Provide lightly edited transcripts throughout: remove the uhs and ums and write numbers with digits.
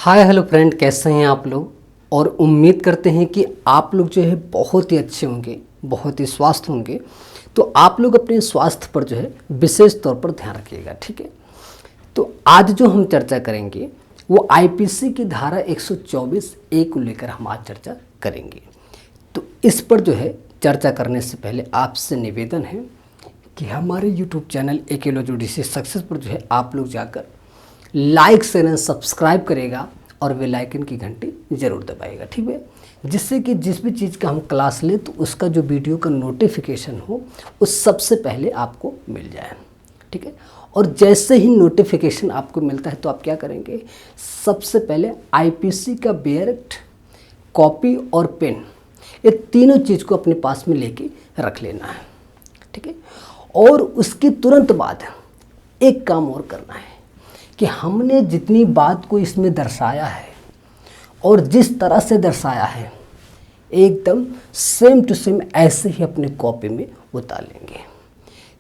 Hi hello friend, कैसे हैं आप लोग। और उम्मीद करते हैं कि आप लोग जो है बहुत ही अच्छे होंगे, बहुत ही स्वस्थ होंगे। तो आप लोग अपने स्वास्थ्य पर जो है विशेष तौर पर ध्यान रखिएगा, ठीक है। तो आज जो हम चर्चा करेंगे वो आईपीसी की धारा 124(a) को लेकर हम आज चर्चा करेंगे। तो इस पर जो है चर्चा करने से पहले आपसे निवेदन है कि हमारे यूट्यूब चैनल एकेलॉजी सक्सेस पर जो है आप लोग जाकर लाइक शेयर सब्सक्राइब करेगा और बेल आइकन की घंटी ज़रूर दबाएगा, ठीक है। जिससे कि जिस भी चीज़ का हम क्लास लें तो उसका जो वीडियो का नोटिफिकेशन हो उस सबसे पहले आपको मिल जाए, ठीक है। और जैसे ही नोटिफिकेशन आपको मिलता है तो आप क्या करेंगे, सबसे पहले आईपीसी का बेयरट, कॉपी और पेन, ये तीनों चीज़ को अपने पास में लेके रख लेना है, ठीक है। और उसके तुरंत बाद एक काम और करना है कि हमने जितनी बात को इसमें दर्शाया है और जिस तरह से दर्शाया है एकदम सेम टू सेम ऐसे ही अपने कॉपी में उतार लेंगे,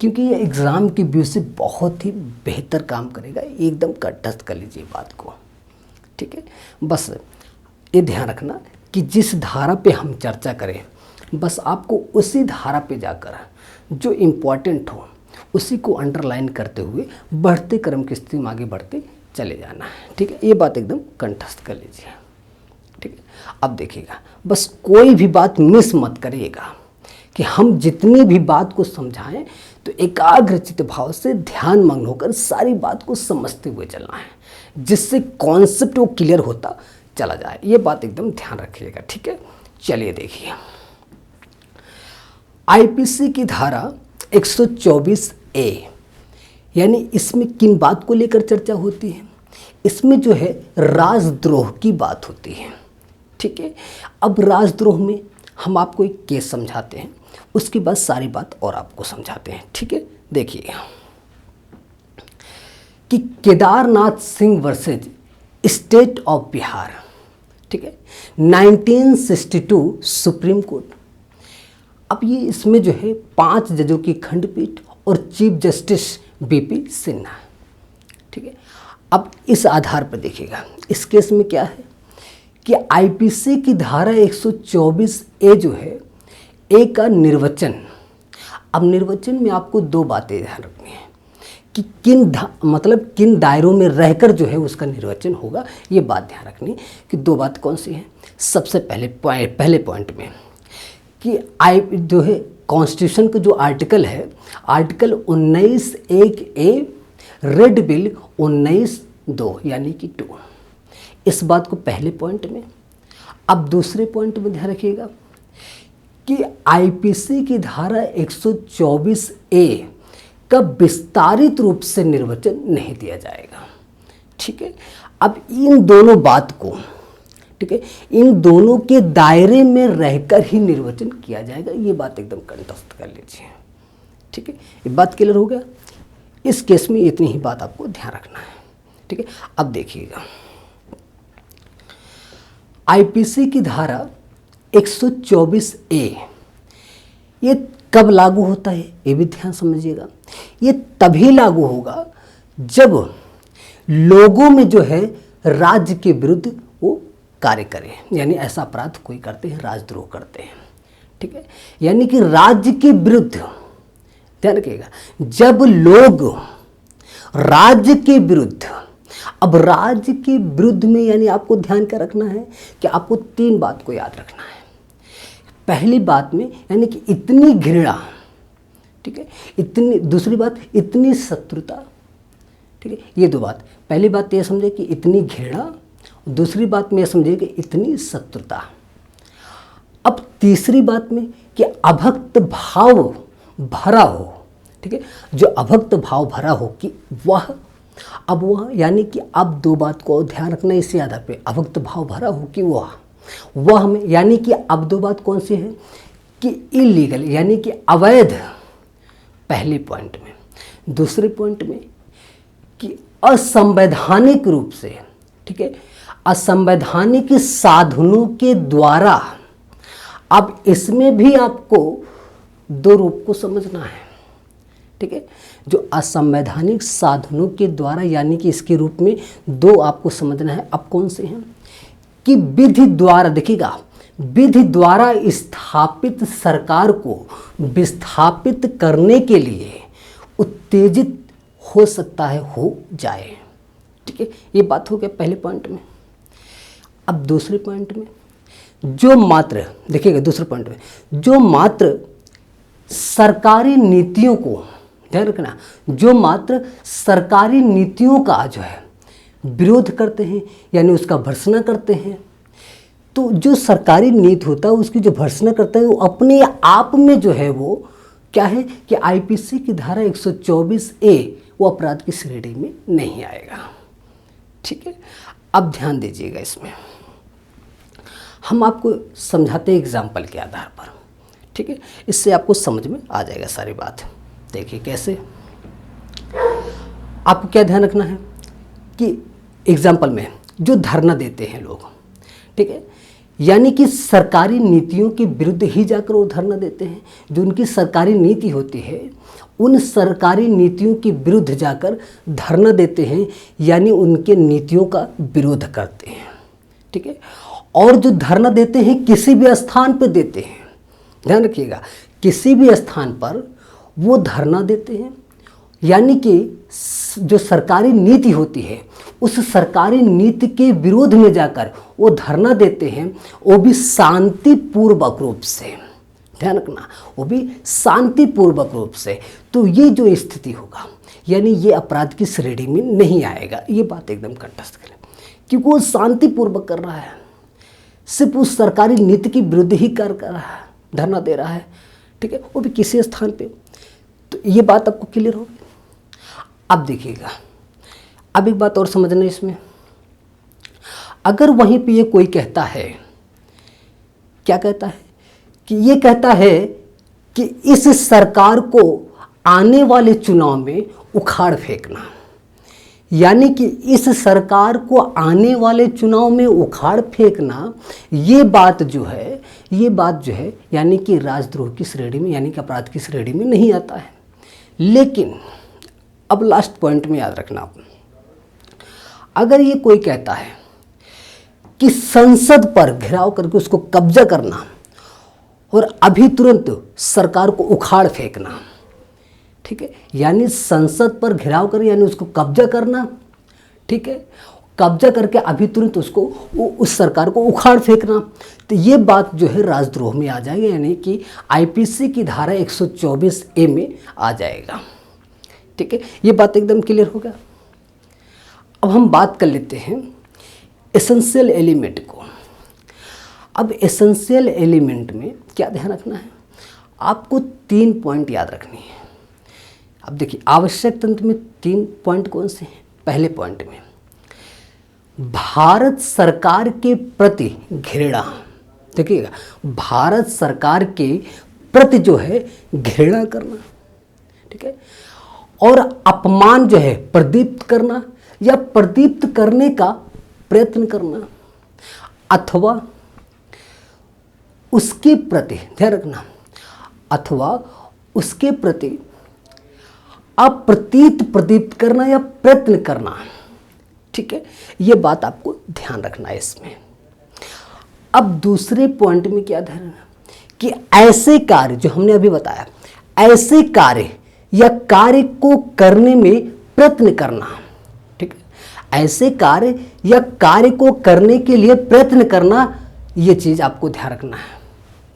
क्योंकि ये एग्ज़ाम के व्यू से बहुत ही बेहतर काम करेगा। एकदम कंठस्थ कर लीजिए बात को, ठीक है। बस ये ध्यान रखना कि जिस धारा पे हम चर्चा करें बस आपको उसी धारा पे जाकर जो इम्पोर्टेंट हो उसी को अंडरलाइन करते हुए बढ़ते क्रम की स्थिति में आगे बढ़ते चले जाना है, ठीक है। ये बात एकदम कंठस्थ कर लीजिए, ठीक है। अब देखिएगा, बस कोई भी बात मिस मत करिएगा कि हम जितनी भी बात को समझाएं तो एकाग्रचित्त भाव से ध्यान मग्न होकर सारी बात को समझते हुए चलना है, जिससे कॉन्सेप्ट वो क्लियर होता चला जाए। ये बात एकदम ध्यान रखिएगा, ठीक है। चलिए देखिए, आईपीसी की धारा 124(a) यानी इसमें किन बात को लेकर चर्चा होती है, इसमें जो है राजद्रोह की बात होती है, ठीक है। अब राजद्रोह में हम आपको एक केस समझाते हैं, उसके बाद सारी बात और आपको समझाते हैं, ठीक है। देखिए कि Kedarnath Singh versus state of Bihar, ठीक है, 1962 सुप्रीम कोर्ट। अब ये इसमें जो है 5 जजों की खंडपीठ और चीफ जस्टिस बीपी सिन्हा, ठीक है। अब इस आधार पर देखिएगा इस केस में क्या है कि आईपीसी की धारा 124(a) जो है ए का निर्वचन। अब निर्वचन में आपको दो बातें ध्यान रखनी है कि किन दायरों में रहकर जो है उसका निर्वचन होगा। ये बात ध्यान रखनी कि दो बात कौन सी हैं। सबसे पहले पॉइंट में कि जो है कॉन्स्टिट्यूशन का जो आर्टिकल है, आर्टिकल 19(1)(a), रेड बिल 19(2) यानी कि 2। इस बात को पहले पॉइंट में। अब दूसरे पॉइंट में ध्यान रखिएगा कि आईपीसी की धारा 124(a) का विस्तारित रूप से निर्वचन नहीं दिया जाएगा, ठीक है। अब इन दोनों बात को, ठीक है, इन दोनों के दायरे में रहकर ही निर्वचन किया जाएगा। ये बात एकदम कंठस्थ कर लीजिए, ठीक है। ये बात क्लियर हो गया। इस केस में इतनी ही बात आपको ध्यान रखना है, ठीक है। अब देखिएगा आईपीसी की धारा 124(a) ये कब लागू होता है ये भी ध्यान समझिएगा। ये तभी लागू होगा जब लोगों में जो है राज्य के विरुद्ध वो कार्य करें, यानी ऐसा अपराध कोई करते हैं, राजद्रोह करते हैं, ठीक है। यानी कि राज्य के विरुद्ध, ध्यान रखिएगा, जब लोग राज्य के विरुद्ध, अब राज्य के विरुद्ध में यानी आपको ध्यान क्या रखना है कि आपको 3 बात को याद रखना है। पहली बात में यानी कि इतनी घृणा, ठीक है, इतनी, दूसरी बात इतनी शत्रुता, ठीक है। ये 2 बात। पहली बात ये समझे कि इतनी घृणा, दूसरी बात में समझिए कि इतनी शत्रुता। अब तीसरी बात में कि अभक्त भाव भरा हो, ठीक है, जो अभक्त भाव भरा हो कि वह यानी कि अब 2 बात को ध्यान रखना इसी आधार पे, अभक्त भाव भरा हो कि वह में, यानी कि अब 2 बात कौन सी है कि इलीगल यानी कि अवैध, पहले पॉइंट में। दूसरे पॉइंट में कि असंवैधानिक रूप से, ठीक है, असंवैधानिक साधनों के द्वारा। अब इसमें भी आपको 2 रूप को समझना है, ठीक है। जो असंवैधानिक साधनों के द्वारा यानी कि इसके रूप में दो आपको समझना है। अब कौन से हैं कि विधि द्वारा, देखिएगा, विधि द्वारा स्थापित सरकार को विस्थापित करने के लिए उत्तेजित हो सकता है, हो जाए। ठीक है, ये बात हो गया पहले पॉइंट में। अब दूसरे पॉइंट में जो मात्र, देखिएगा दूसरे पॉइंट में जो मात्र सरकारी नीतियों को, ध्यान रखना, जो मात्र सरकारी नीतियों का जो है विरोध करते हैं यानी उसका भर्त्सना करते हैं, तो जो सरकारी नीति होता है उसकी जो भर्त्सना करता है वो अपने आप में जो है वो क्या है कि आईपीसी की धारा 124A वो अपराध की श्रेणी में नहीं आएगा। ठीक है, अब ध्यान दीजिएगा, इसमें हम आपको समझाते हैं एग्जाम्पल के आधार पर। ठीक है, इससे आपको समझ में आ जाएगा सारी बात। देखिए कैसे, आपको क्या ध्यान रखना है कि एग्जाम्पल में जो धरना देते हैं लोग, ठीक है, यानी कि सरकारी नीतियों के विरुद्ध ही जाकर वो धरना देते हैं। जो उनकी सरकारी नीति होती है उन सरकारी नीतियों के विरुद्ध जाकर धरना देते हैं यानी उनके नीतियों का विरोध करते हैं। ठीक है, और जो धरना देते हैं किसी भी स्थान पर देते हैं, ध्यान रखिएगा, किसी भी स्थान पर वो धरना देते हैं यानी कि जो सरकारी नीति होती है उस सरकारी नीति के विरोध में जाकर वो धरना देते हैं, वो भी शांतिपूर्वक रूप से, ध्यान रखना, वो भी शांतिपूर्वक रूप से। तो ये जो स्थिति होगा यानी ये अपराध की श्रेणी में नहीं आएगा। ये बात एकदम कंठस्थ करें, क्योंकि वो शांतिपूर्वक कर रहा है, सिर्फ उस सरकारी नीति के विरुद्ध ही कर रहा है, धरना दे रहा है। ठीक है, वो भी किसी स्थान पे। तो ये बात आपको क्लियर होगी। अब देखिएगा, अब एक बात और समझना इसमें, अगर वहीं पे ये कोई कहता है, क्या कहता है कि ये कहता है कि इस सरकार को आने वाले चुनाव में उखाड़ फेंकना, यानी कि इस सरकार को आने वाले चुनाव में उखाड़ फेंकना, ये बात जो है यानी कि राजद्रोह की श्रेणी में यानी कि अपराध की श्रेणी में नहीं आता है। लेकिन अब लास्ट पॉइंट में याद रखना आप, अगर ये कोई कहता है कि संसद पर घेराव करके उसको कब्जा करना और अभी तुरंत सरकार को उखाड़ फेंकना, ठीक है, यानी संसद पर घेराव कर यानी उसको कब्जा करना, ठीक है, कब्जा करके अभी तुरंत उसको उस सरकार को उखाड़ फेंकना, तो ये बात जो है राजद्रोह में आ जाएगी यानी कि आईपीसी की धारा 124A में आ जाएगा। ठीक है, ये बात एकदम क्लियर हो गया। अब हम बात कर लेते हैं एसेंशियल एलिमेंट को। अब एसेंशियल एलिमेंट में क्या ध्यान रखना है, आपको 3 पॉइंट याद रखनी है। अब देखिए, आवश्यक तंत्र में 3 पॉइंट कौन से हैं। पहले पॉइंट में भारत सरकार के प्रति घृणा, देखिएगा, भारत सरकार के प्रति जो है घृणा करना, ठीक है, और अपमान जो है प्रदीप्त करना या प्रदीप्त करने का प्रयत्न करना, अथवा उसके प्रति, ध्यान रखना, अथवा उसके प्रति अप्रतीत प्रदीप्त करना या प्रयत्न करना। ठीक है, ये बात आपको ध्यान रखना है इसमें। अब दूसरे पॉइंट में क्या ध्यान रखना कि ऐसे कार्य जो हमने अभी बताया, ऐसे कार्य या कार्य को करने में प्रयत्न करना, ठीक है, ऐसे कार्य या कार्य को करने के लिए प्रयत्न करना, ये चीज आपको ध्यान रखना है।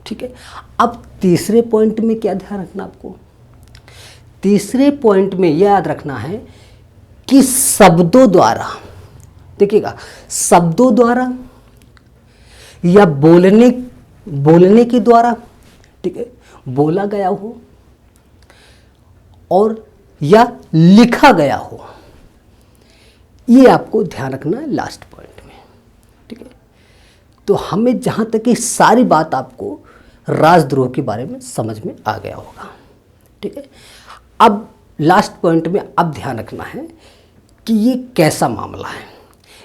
ठीक है, अब तीसरे पॉइंट में क्या ध्यान रखना आपको, तीसरे पॉइंट में यह याद रखना है कि शब्दों द्वारा, देखिएगा, शब्दों द्वारा या बोलने के द्वारा, ठीक है, बोला गया हो और या लिखा गया हो, ये आपको ध्यान रखना है लास्ट पॉइंट में। ठीक है, तो हमें जहां तक कि सारी बात आपको राजद्रोह के बारे में समझ में आ गया होगा। ठीक है, अब लास्ट पॉइंट में अब ध्यान रखना है कि ये कैसा मामला है।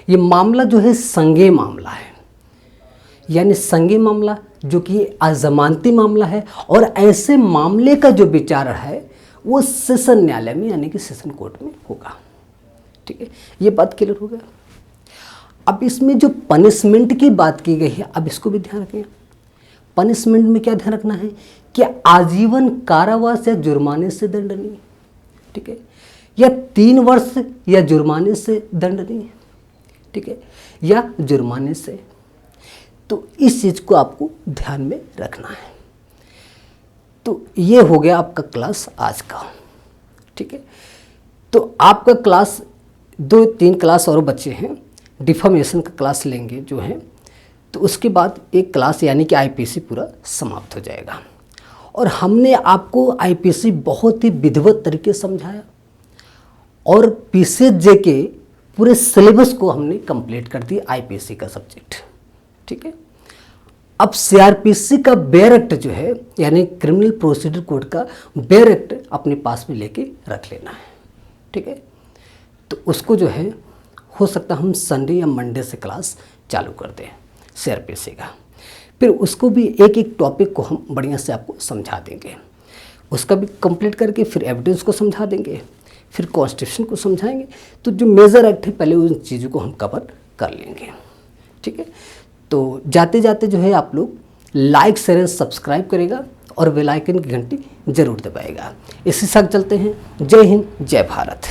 ये मामला जो है संज्ञेय मामला है, यानी संज्ञेय मामला जो कि अजमानती मामला है, और ऐसे मामले का जो विचार है वो सेशन न्यायालय में यानी कि सेशन कोर्ट में होगा। ठीक है, ये बात क्लियर हो गया। अब इसमें जो पनिशमेंट की बात की गई है, अब इसको भी ध्यान रखें। पनिशमेंट में क्या ध्यान रखना है कि आजीवन कारावास या जुर्माने से दंडनीय, ठीक है, या 3 वर्ष या जुर्माने से दंडनीय, ठीक है, या जुर्माने से। तो इस चीज़ को आपको ध्यान में रखना है। तो ये हो गया आपका क्लास आज का। ठीक है, तो आपका क्लास 2-3 क्लास और बच्चे हैं, डिफॉर्मेशन का क्लास लेंगे जो है, तो उसके बाद एक क्लास यानी कि आईपीसी पूरा समाप्त हो जाएगा। और हमने आपको आईपीसी बहुत ही विधिवत तरीके से समझाया और पीसीजे के पूरे सिलेबस को हमने कंप्लीट कर दिया आईपीसी का सब्जेक्ट। ठीक है, अब सीआरपीसी का बेयर एक्ट जो है यानी क्रिमिनल प्रोसीजर कोड का बेयर एक्ट अपने पास में लेके रख लेना है। ठीक है, तो उसको जो है हो सकता है हम संडे या मंडे से क्लास चालू कर दें सीआरपीसी का। फिर उसको भी एक एक टॉपिक को हम बढ़िया से आपको समझा देंगे, उसका भी कंप्लीट करके फिर एविडेंस को समझा देंगे, फिर कॉन्स्टिट्यूशन को समझाएंगे। तो जो मेजर एक्ट है पहले उन चीज़ों को हम कवर कर लेंगे। ठीक है, तो जाते जाते जो है आप लोग लाइक शेयर सब्सक्राइब करेगा और बेल आइकन की घंटी जरूर दबाएगा। इसी साथ चलते हैं। जय हिंद, जय भारत।